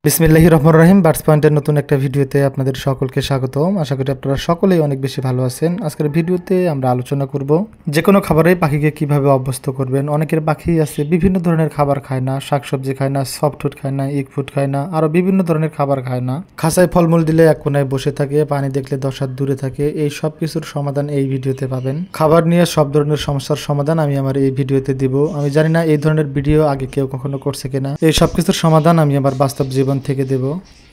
বিসমিল্লাহির রহমানির রহিম। বার্ডস পয়েন্টের নতুন একটা ভিডিওতে আপনাদের সকলকে স্বাগতম। আশা করি আপনারা সকলেই অনেক বেশি ভালো আছেন। আজকের ভিডিওতে আমরা আলোচনা করব যে কোনো খাবারেই পাখিকে কিভাবে অভ্যস্ত করবেন। অনেকের পাখি আছে বিভিন্ন ধরনের খাবার খায় না, শাকসবজি খায় না, সফট ফুড খায় না, এগ ফুড খায় না, আরও বিভিন্ন ধরনের খাবার খায় না। খাঁচায় ফলমূল দিলে এক কোনায় বসে থাকে, পানি দেখলে 10 হাত দূরে থাকে। এই সব কিছুর সমাধান এই ভিডিওতে পাবেন। খাবার নিয়ে সব ধরনের সমস্যার সমাধান আমি আমার এই ভিডিওতে দিব। আমি জানি না এই ধরনের ভিডিও আগে কেউ কখনো করছে কিনা। এই সব কিছুর সমাধান আমি আমার বাস্তব জীবন থেকে দেব।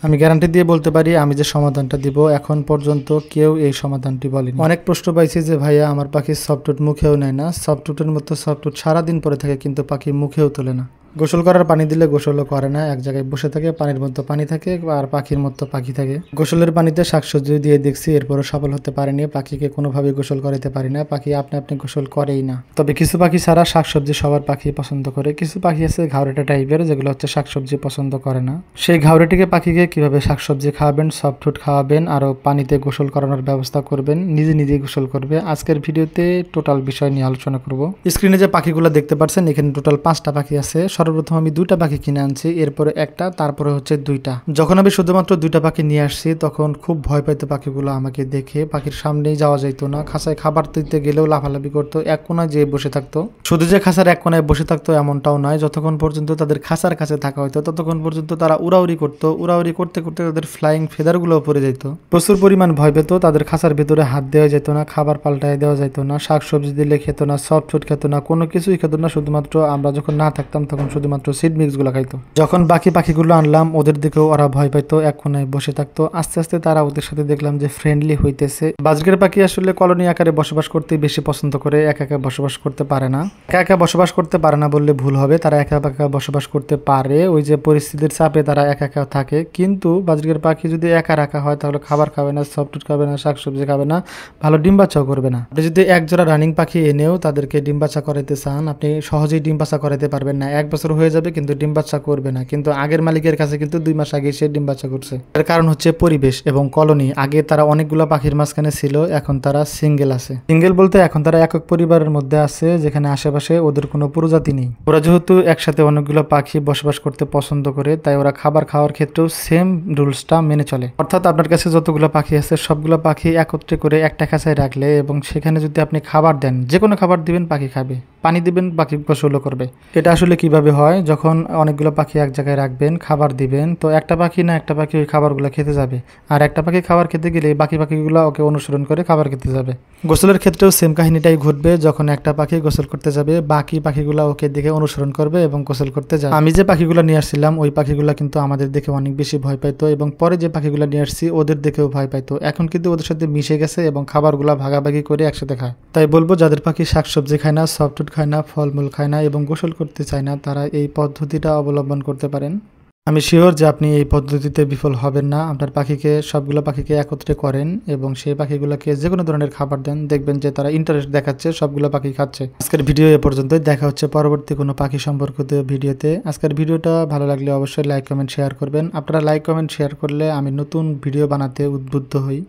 আমি গ্যারান্টি দিয়ে বলতে পারি আমি যে সমাধানটা দিব এখন পর্যন্ত কেউ এই সমাধানটি বলেনি। অনেক প্রশ্ন পাইছি যে ভাইয়া আমার পাখি সফটউড মুখেও নেয় না, সফটউডের মতো সফটউড সারাদিন পরে থাকে কিন্তু পাখি মুখেও তোলে না। গোসল করার পানি দিলে গোসলও করে না, এক জায়গায় বসে থাকে, পানির মতো পানি থাকে আর পাখির মতো পাখি থাকে। গোসলের পানিতে শাকসবজি দিয়ে দেখছি, এরপরও সফল হতে পারেনি। পাখিকে কোনোভাবে গোসল করাতে পারি না, পাখি আপনি গোসল করেই না। তবে কিছু পাখি ছাড়া শাকসবজি সবার পাখি পছন্দ করে। কিছু পাখি আছে ঘাউরেটা টাইপের, যেগুলো হচ্ছে শাকসবজি পছন্দ করে না। সেই ঘাউরেটিকে পাখিকে কিভাবে শাকসবজি খাওয়াবেন, সফটফুড খাওয়াবেন, আরও পানিতে গোসল করানোর ব্যবস্থা করবেন, নিজে নিজেই গোসল করবে, আজকের ভিডিওতে টোটাল বিষয় নিয়ে আলোচনা করব। স্ক্রিনে যে পাখিগুলো দেখতে পাচ্ছেন এখানে টোটাল 5টা পাখি আছে। সর্বপ্রথম আমি 2টা পাখি কিনে আনছি, এরপরে একটা, তারপরে হচ্ছে 2টা। যখন আমি শুধুমাত্র 2টা পাখি নিয়ে আসছি তখন খুব ভয় পাইতো পাখিগুলো আমাকে দেখে। পাখির সামনেই যাওয়া যেত না, খাঁচায় খাবার দিতে গেলেও লাফালাফি করতো, এক কোনায় যেয়ে বসে থাকতো। শুধু যে খাঁচার এক কোনায় বসে থাকতো এমনটাও নয়, যতক্ষণ পর্যন্ত তাদের খাঁচার কাছে থাকা হতো ততক্ষণ পর্যন্ত তারা উড়াউড়ি করতো। উড়াউড়ি করতে করতে তাদের ফ্লাইং ফেদারগুলো পড়ে যেত। প্রচুর পরিমাণ ভয় পেত। তাদের খাঁচার ভিতরে হাত দেওয়া যেত না, খাবার পাল্টায় দেওয়া যেত না, শাকসবজি দিলে খেত না, সফট ফুড খেত না, কোনো কিছুই খেত না। শুধুমাত্র আমরা যখন না থাকতাম তখন শুধুমাত্র সিড মিক্সগুলো খাইতো। যখন বাকি পাখিগুলো আনলাম ওদের দিকেও ওরা ভয় পাইতো, এক কোনায় বসে থাকতো। আস্তে আস্তে তারা ওদের সাথে দেখলাম যে ফ্রেন্ডলি হইতেছে। বাজগের পাখি আসলে কলোনি আকারে বসবাস করতে বেশি পছন্দ করে, একা একা বসবাস করতে পারে না। একা একা বসবাস করতে পারে না বললে ভুল হবে, তারা একা একা বসবাস করতে পারে। ওই যে পরিস্থিতির চাপে তারা একা একা থাকে। কিন্তু বাজগের পাখি যদি একা রাখা হয় তাহলে খাবার খাবে না, সফটফুড খাবে না, শাকসবজি খাবে না, ভালো ডিম বাচ্চাও করবে না। আপনি যদি এক জোড়া রানিং পাখি এনেও তাদেরকে ডিম বাচ্চা করাইতে চান, আপনি সহজেই ডিম বাচ্চা করাইতে পারবেন না। 1 বছর হয়ে যাবে কিন্তু ডিম বাচ্চা করবে না। কিন্তু আগের মালিকের কাছে কিন্তু 2 মাস আগে সে ডিম বাচ্চা করছে। এর কারণ হচ্ছে পরিবেশ এবং কলোনি। আগে তারা অনেকগুলো পাখির মাঝখানে ছিল, এখন তারা সিঙ্গেল আছে। সিঙ্গেল বলতে এখন তারা একক পরিবারের মধ্যে আছে, যেখানে আশেপাশে ওদের কোনো প্রজাতি নেই। ওরা যেহেতু একসাথে অনেকগুলো পাখি বসবাস করতে পছন্দ করে, তাই ওরা খাবার খাওয়ার ক্ষেত্রেও সেম রুলসটা মেনে চলে। অর্থাৎ আপনার কাছে যতগুলো পাখি আছে সবগুলো পাখি একত্রে করে একটা খাঁচায় রাখলে এবং সেখানে যদি আপনি খাবার দেন, যে কোনো খাবার দিবেন পাখি খাবে, পানি দিবেন পাখি গোসলও করবে। এটা আসলে কিভাবে হয়, যখন অনেকগুলো পাখি এক জায়গায় রাখবেন, খাবার দিবেন, তো একটা পাখি ওই খাবারগুলো খেতে যাবে, আর একটা পাখি খাবার খেতে গেলে বাকি পাখিগুলো ওকে অনুসরণ করে খাবার খেতে যাবে। গোসলের ক্ষেত্রেও সেম কাহিনীটাই ঘটবে। যখন একটা পাখি গোসল করতে যাবে বাকি পাখিগুলো ওকে দেখে অনুসরণ করবে এবং গোসল করতে যাবে। আমি যে পাখিগুলো নিয়ে আসছিলাম ওই পাখিগুলো কিন্তু আমাদের দেখে অনেক বেশি ভয় পাইতো এবং পরে যে পাখিগুলো নিয়ে আসছি ওদের দেখেও ভয় পাইতো। এখন কিন্তু ওদের সাথে মিশে গেছে এবং খাবারগুলো ভাগাভাগি করে একসাথে খায়। তাই বলবো যাদের পাখি শাকসবজি খায় না, সফটফুড খায় না, ফলমূল খায় না এবং গোসল করতে চায় না, তারা এই পদ্ধতিটা অবলম্বন করতে পারেন। আমি শিওর যে আপনি এই পদ্ধতিতে বিফল হবেন না। আপনার পাখিকে সবগুলো পাখিকে একত্রে করেন এবং সেই পাখিগুলোকে যে কোনো ধরনের খাবার দেন, দেখবেন যে তারা ইন্টারেস্ট দেখাচ্ছে, সবগুলো পাখি খাচ্ছে। আজকের ভিডিও এ পর্যন্তই, দেখা হচ্ছে পরবর্তী কোনো পাখি সম্পর্কিত ভিডিওতে। আজকের ভিডিওটা ভালো লাগলে অবশ্যই লাইক কমেন্ট শেয়ার করবেন। আপনারা লাইক কমেন্ট শেয়ার করলে আমি নতুন ভিডিও বানাতে উদ্বুদ্ধ হই।